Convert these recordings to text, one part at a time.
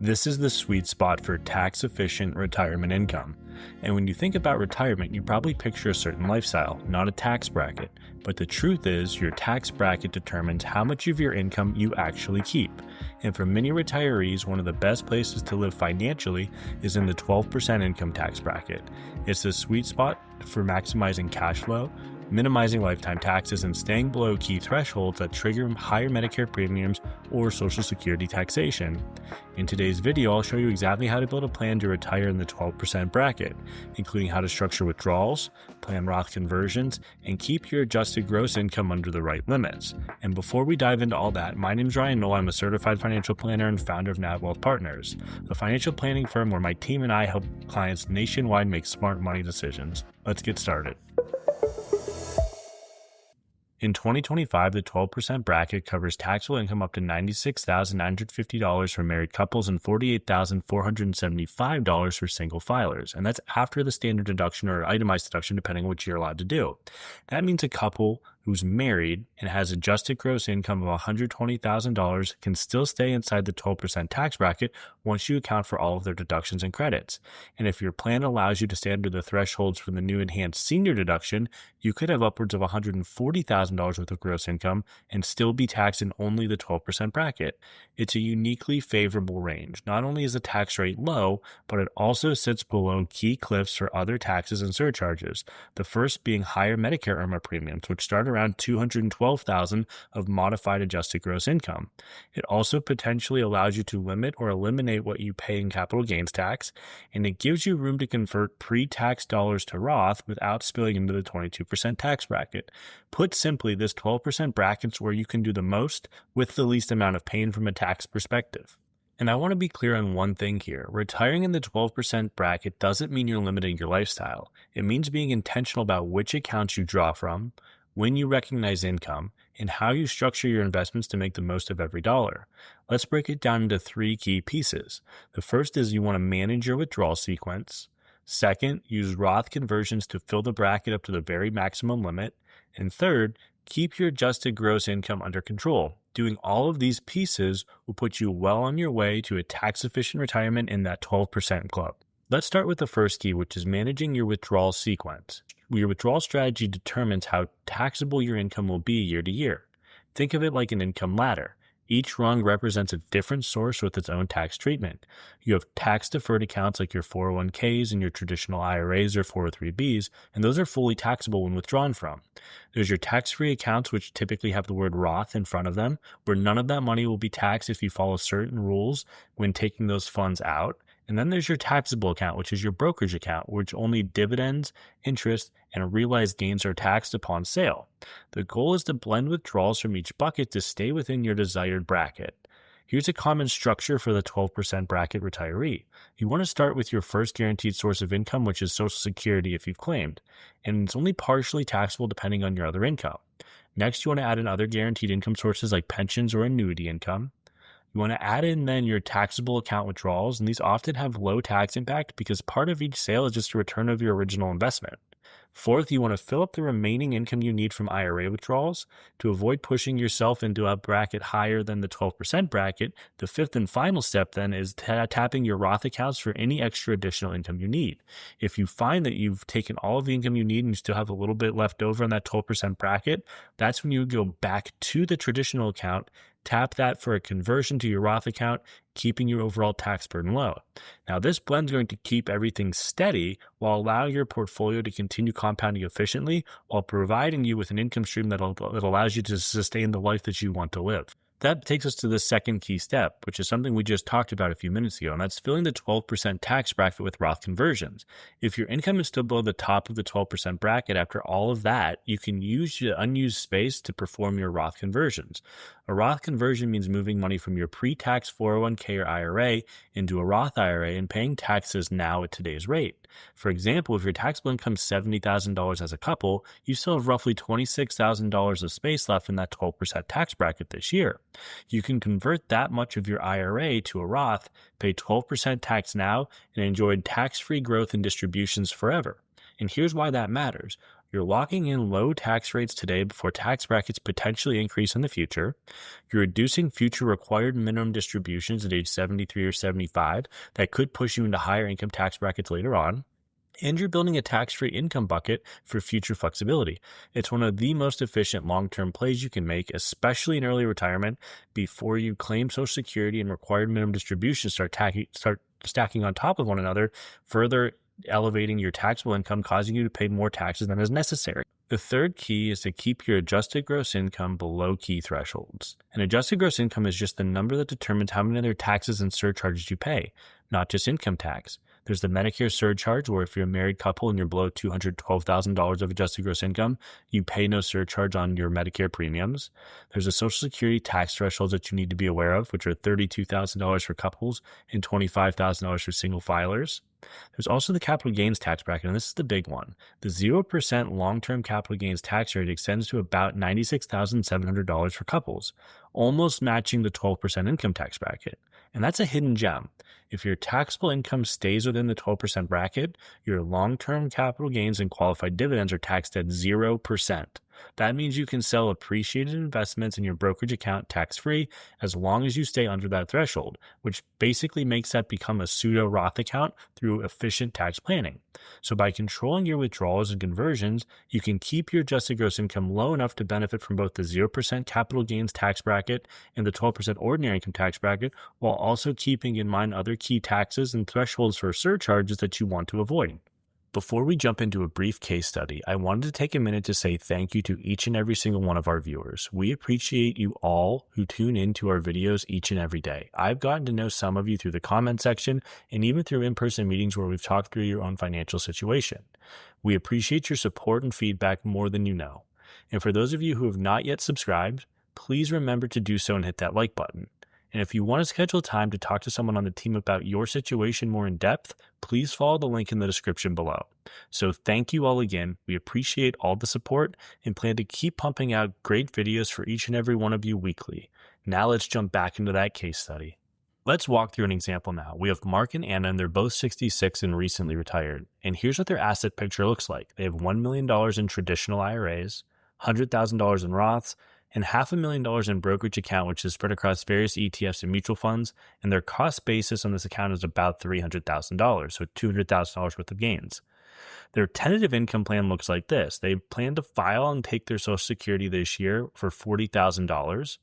This is the sweet spot for tax-efficient retirement income. And when you think about retirement, you probably picture a certain lifestyle, not a tax bracket. But the truth is, your tax bracket determines how much of your income you actually keep. And for many retirees, one of the best places to live financially is in the 12% income tax bracket. It's the sweet spot for maximizing cash flow, minimizing lifetime taxes, and staying below key thresholds that trigger higher Medicare premiums or Social Security taxation. In today's video, I'll show you exactly how to build a plan to retire in the 12% bracket, including how to structure withdrawals, plan Roth conversions, and keep your adjusted gross income under the right limits. And before we dive into all that, my name is Ryan Knoll. I'm a certified financial planner and founder of NavWealth Partners, a financial planning firm where my team and I help clients nationwide make smart money decisions. Let's get started. In 2025, the 12% bracket covers taxable income up to $96,950 for married couples and $48,475 for single filers. And that's after the standard deduction or itemized deduction, depending on what you're allowed to do. That means a couple who's married and has adjusted gross income of $120,000 can still stay inside the 12% tax bracket once you account for all of their deductions and credits. And if your plan allows you to stay under the thresholds for the new enhanced senior deduction, you could have upwards of $140,000 worth of gross income and still be taxed in only the 12% bracket. It's a uniquely favorable range. Not only is the tax rate low, but it also sits below key cliffs for other taxes and surcharges. The first being higher Medicare IRMAA premiums, which start around $212,000 of modified adjusted gross income. It also potentially allows you to limit or eliminate what you pay in capital gains tax, and it gives you room to convert pre-tax dollars to Roth without spilling into the 22% tax bracket. Put simply, this 12% bracket is where you can do the most with the least amount of pain from a tax perspective. And I want to be clear on one thing here. Retiring in the 12% bracket doesn't mean you're limiting your lifestyle. It means being intentional about which accounts you draw from, when you recognize income, and how you structure your investments to make the most of every dollar. Let's break it down into three key pieces. The first is you want to manage your withdrawal sequence. Second, use Roth conversions to fill the bracket up to the very maximum limit. And third, keep your adjusted gross income under control. Doing all of these pieces will put you well on your way to a tax-efficient retirement in that 12% club. Let's start with the first key, which is managing your withdrawal sequence. Your withdrawal strategy determines how taxable your income will be year to year. Think of it like an income ladder. Each rung represents a different source with its own tax treatment. You have tax-deferred accounts like your 401ks and your traditional IRAs or 403bs, and those are fully taxable when withdrawn from. There's your tax-free accounts, which typically have the word Roth in front of them, where none of that money will be taxed if you follow certain rules when taking those funds out. And then there's your taxable account, which is your brokerage account, which only dividends, interest, and realized gains are taxed upon sale. The goal is to blend withdrawals from each bucket to stay within your desired bracket. Here's a common structure for the 12% bracket retiree. You want to start with your first guaranteed source of income, which is Social Security if you've claimed, and it's only partially taxable depending on your other income. Next, you want to add in other guaranteed income sources like pensions or annuity income. You want to add in then your taxable account withdrawals, and these often have low tax impact because part of each sale is just a return of your original investment. Fourth, you want to fill up the remaining income you need from IRA withdrawals. To avoid pushing yourself into a bracket higher than the 12% bracket, the fifth and final step then is tapping your Roth accounts for any extra additional income you need. If you find that you've taken all of the income you need and you still have a little bit left over in that 12% bracket, that's when you go back to the traditional account, tap that for a conversion to your Roth account, keeping your overall tax burden low. Now, this blend is going to keep everything steady while allowing your portfolio to continue compounding efficiently while providing you with an income stream that allows you to sustain the life that you want to live. That takes us to the second key step, which is something we just talked about a few minutes ago, and that's filling the 12% tax bracket with Roth conversions. If your income is still below the top of the 12% bracket after all of that, you can use the unused space to perform your Roth conversions. A Roth conversion means moving money from your pre-tax 401k or IRA into a Roth IRA and paying taxes now at today's rate. For example, if your taxable income is $70,000 as a couple, you still have roughly $26,000 of space left in that 12% tax bracket this year. You can convert that much of your IRA to a Roth, pay 12% tax now, and enjoy tax-free growth and distributions forever. And here's why that matters. You're locking in low tax rates today before tax brackets potentially increase in the future. You're reducing future required minimum distributions at age 73 or 75 that could push you into higher income tax brackets later on. And you're building a tax-free income bucket for future flexibility. It's one of the most efficient long-term plays you can make, especially in early retirement, before you claim Social Security and required minimum distributions start stacking on top of one another, further elevating your taxable income, causing you to pay more taxes than is necessary. The third key is to keep your adjusted gross income below key thresholds. An adjusted gross income is just the number that determines how many other taxes and surcharges you pay, not just income tax. There's the Medicare surcharge, where if you're a married couple and you're below $212,000 of adjusted gross income, you pay no surcharge on your Medicare premiums. There's the Social Security tax thresholds that you need to be aware of, which are $32,000 for couples and $25,000 for single filers. There's also the capital gains tax bracket, and this is the big one. The 0% long-term capital gains tax rate extends to about $96,700 for couples, almost matching the 12% income tax bracket. And that's a hidden gem. If your taxable income stays within the 12% bracket, your long-term capital gains and qualified dividends are taxed at 0%. That means you can sell appreciated investments in your brokerage account tax-free as long as you stay under that threshold, which basically makes that become a pseudo Roth account through efficient tax planning. So by controlling your withdrawals and conversions, you can keep your adjusted gross income low enough to benefit from both the 0% capital gains tax bracket and the 12% ordinary income tax bracket, while also keeping in mind other key taxes and thresholds for surcharges that you want to avoid. Before we jump into a brief case study, I wanted to take a minute to say thank you to each and every single one of our viewers. We appreciate you all who tune into our videos each and every day. I've gotten to know some of you through the comment section and even through in-person meetings where we've talked through your own financial situation. We appreciate your support and feedback more than you know. And for those of you who have not yet subscribed, please remember to do so and hit that like button. And if you want to schedule time to talk to someone on the team about your situation more in depth, please follow the link in the description below. So thank you all again. We appreciate all the support and plan to keep pumping out great videos for each and every one of you weekly. Now let's jump back into that case study. Let's walk through an example now. We have Mark and Anna, and they're both 66 and recently retired. And here's what their asset picture looks like. They have $1 million in traditional IRAs, $100,000 in Roths, and $500,000 in brokerage account, which is spread across various ETFs and mutual funds, and their cost basis on this account is about $300,000, so $200,000 worth of gains. Their tentative income plan looks like this. They plan to file and take their Social Security this year for $40,000.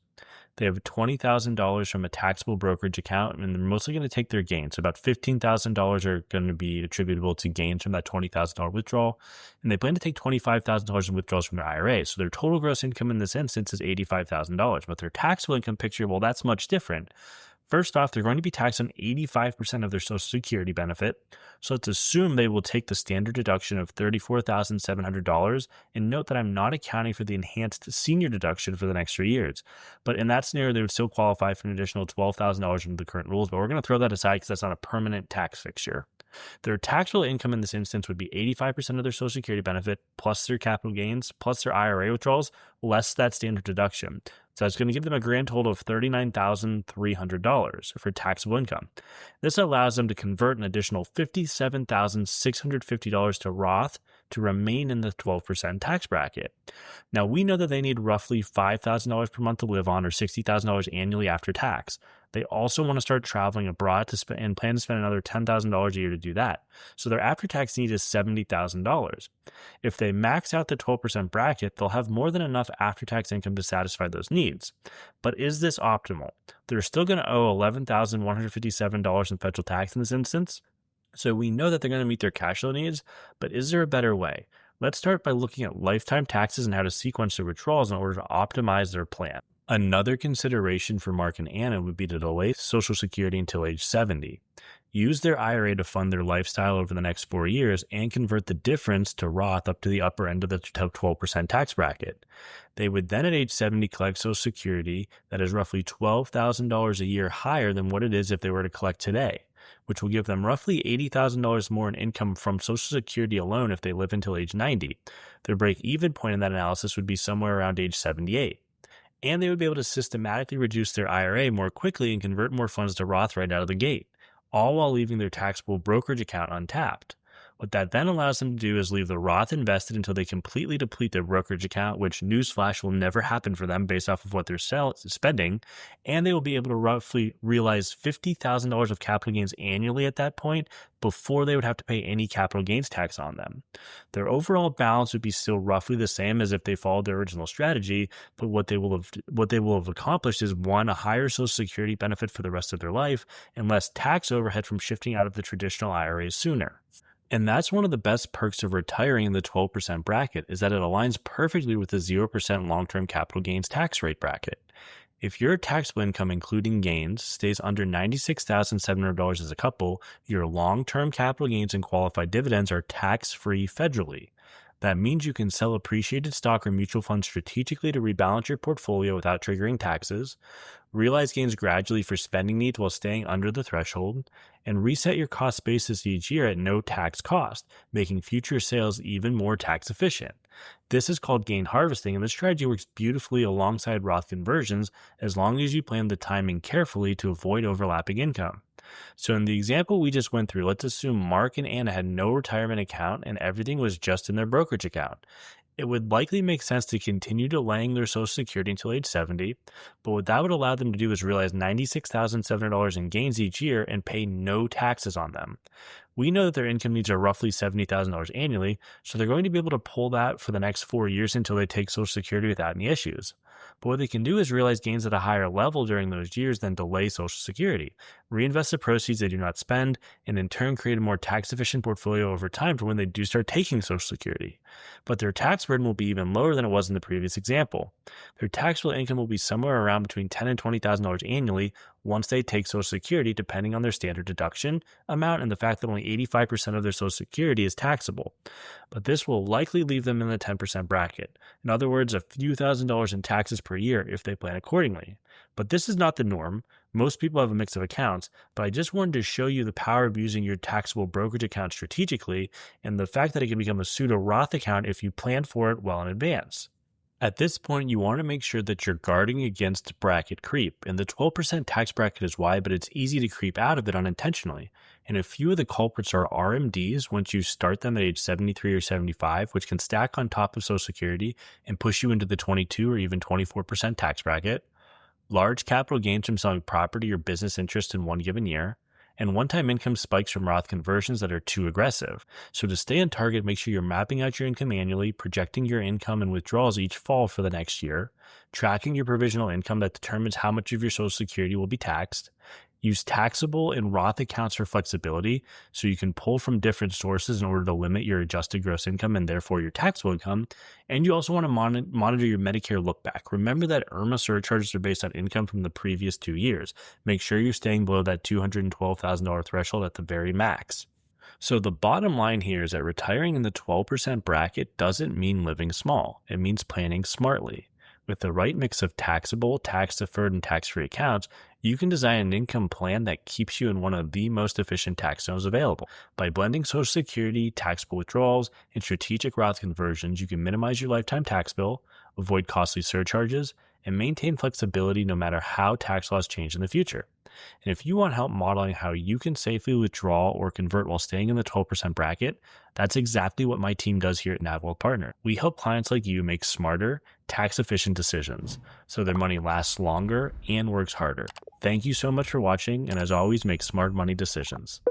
They have $20,000 from a taxable brokerage account, and they're mostly going to take their gains. So about $15,000 are going to be attributable to gains from that $20,000 withdrawal, and they plan to take $25,000 in withdrawals from their IRA. So their total gross income in this instance is $85,000, but their taxable income picture, well, that's much different. First off, they're going to be taxed on 85% of their Social Security benefit. So let's assume they will take the standard deduction of $34,700, and note that I'm not accounting for the enhanced senior deduction for the next 3 years. But in that scenario, they would still qualify for an additional $12,000 under the current rules, but we're going to throw that aside because that's not a permanent tax fixture. Their taxable income in this instance would be 85% of their Social Security benefit plus their capital gains plus their IRA withdrawals less that standard deduction. So that's going to give them a grand total of $39,300 for taxable income. This allows them to convert an additional $57,650 to Roth to remain in the 12% tax bracket. Now, we know that they need roughly $5,000 per month to live on, or $60,000 annually after tax. They also want to start traveling abroad and plan to spend another $10,000 a year to do that. So their after-tax need is $70,000. If they max out the 12% bracket, they'll have more than enough after-tax income to satisfy those needs. But is this optimal? They're still going to owe $11,157 in federal tax in this instance. So we know that they're going to meet their cash flow needs, but is there a better way? Let's start by looking at lifetime taxes and how to sequence their withdrawals in order to optimize their plan. Another consideration for Mark and Anna would be to delay Social Security until age 70. Use their IRA to fund their lifestyle over the next 4 years and convert the difference to Roth up to the upper end of the 12% tax bracket. They would then at age 70 collect Social Security that is roughly $12,000 a year higher than what it is if they were to collect today, which will give them roughly $80,000 more in income from Social Security alone if they live until age 90. Their break-even point in that analysis would be somewhere around age 78. And they would be able to systematically reduce their IRA more quickly and convert more funds to Roth right out of the gate, all while leaving their taxable brokerage account untapped. What that then allows them to do is leave the Roth invested until they completely deplete their brokerage account, which newsflash will never happen for them based off of what they're spending. And they will be able to roughly realize $50,000 of capital gains annually at that point before they would have to pay any capital gains tax on them. Their overall balance would be still roughly the same as if they followed their original strategy, but what they will have accomplished is one, a higher Social Security benefit for the rest of their life, and less tax overhead from shifting out of the traditional IRAs sooner. And that's one of the best perks of retiring in the 12% bracket, is that it aligns perfectly with the 0% long-term capital gains tax rate bracket. If your taxable income, including gains, stays under $96,700 as a couple, your long-term capital gains and qualified dividends are tax-free federally. That means you can sell appreciated stock or mutual funds strategically to rebalance your portfolio without triggering taxes, realize gains gradually for spending needs while staying under the threshold, and reset your cost basis each year at no tax cost, making future sales even more tax efficient. This is called gain harvesting, and the strategy works beautifully alongside Roth conversions as long as you plan the timing carefully to avoid overlapping income. So in the example we just went through, let's assume Mark and Anna had no retirement account and everything was just in their brokerage account. It would likely make sense to continue delaying their Social Security until age 70, but what that would allow them to do is realize $96,700 in gains each year and pay no taxes on them. We know that their income needs are roughly $70,000 annually, so they're going to be able to pull that for the next 4 years until they take Social Security without any issues. But what they can do is realize gains at a higher level during those years, then delay Social Security, reinvest the proceeds they do not spend, and in turn create a more tax-efficient portfolio over time for when they do start taking Social Security. But their tax burden will be even lower than it was in the previous example. Their taxable income will be somewhere around between $10,000 and $20,000 annually once they take Social Security, depending on their standard deduction amount and the fact that only 85% of their Social Security is taxable. But this will likely leave them in the 10% bracket. In other words, a few $1,000s in taxes per year if they plan accordingly. But this is not the norm. Most people have a mix of accounts, but I just wanted to show you the power of using your taxable brokerage account strategically and the fact that it can become a pseudo Roth account if you plan for it well in advance. At this point, you want to make sure that you're guarding against bracket creep, and the 12% tax bracket is why, but it's easy to creep out of it unintentionally. And a few of the culprits are RMDs once you start them at age 73 or 75, which can stack on top of Social Security and push you into the 22 or even 24% tax bracket, large capital gains from selling property or business interest in one given year, and one-time income spikes from Roth conversions that are too aggressive. So to stay on target, make sure you're mapping out your income annually, projecting your income and withdrawals each fall for the next year, tracking your provisional income that determines how much of your Social Security will be taxed. Use taxable and Roth accounts for flexibility so you can pull from different sources in order to limit your adjusted gross income and therefore your taxable income. And you also want to monitor your Medicare look back. Remember that IRMAA surcharges are based on income from the previous 2 years. Make sure you're staying below that $212,000 threshold at the very max. So the bottom line here is that retiring in the 12% bracket doesn't mean living small. It means planning smartly. With the right mix of taxable, tax-deferred, and tax-free accounts, you can design an income plan that keeps you in one of the most efficient tax zones available. By blending Social Security, taxable withdrawals, and strategic Roth conversions, you can minimize your lifetime tax bill, avoid costly surcharges, and maintain flexibility no matter how tax laws change in the future. And if you want help modeling how you can safely withdraw or convert while staying in the 12% bracket, that's exactly what my team does here at NavWealth Partner. We help clients like you make smarter, tax-efficient decisions so their money lasts longer and works harder. Thank you so much for watching, and as always, make smart money decisions.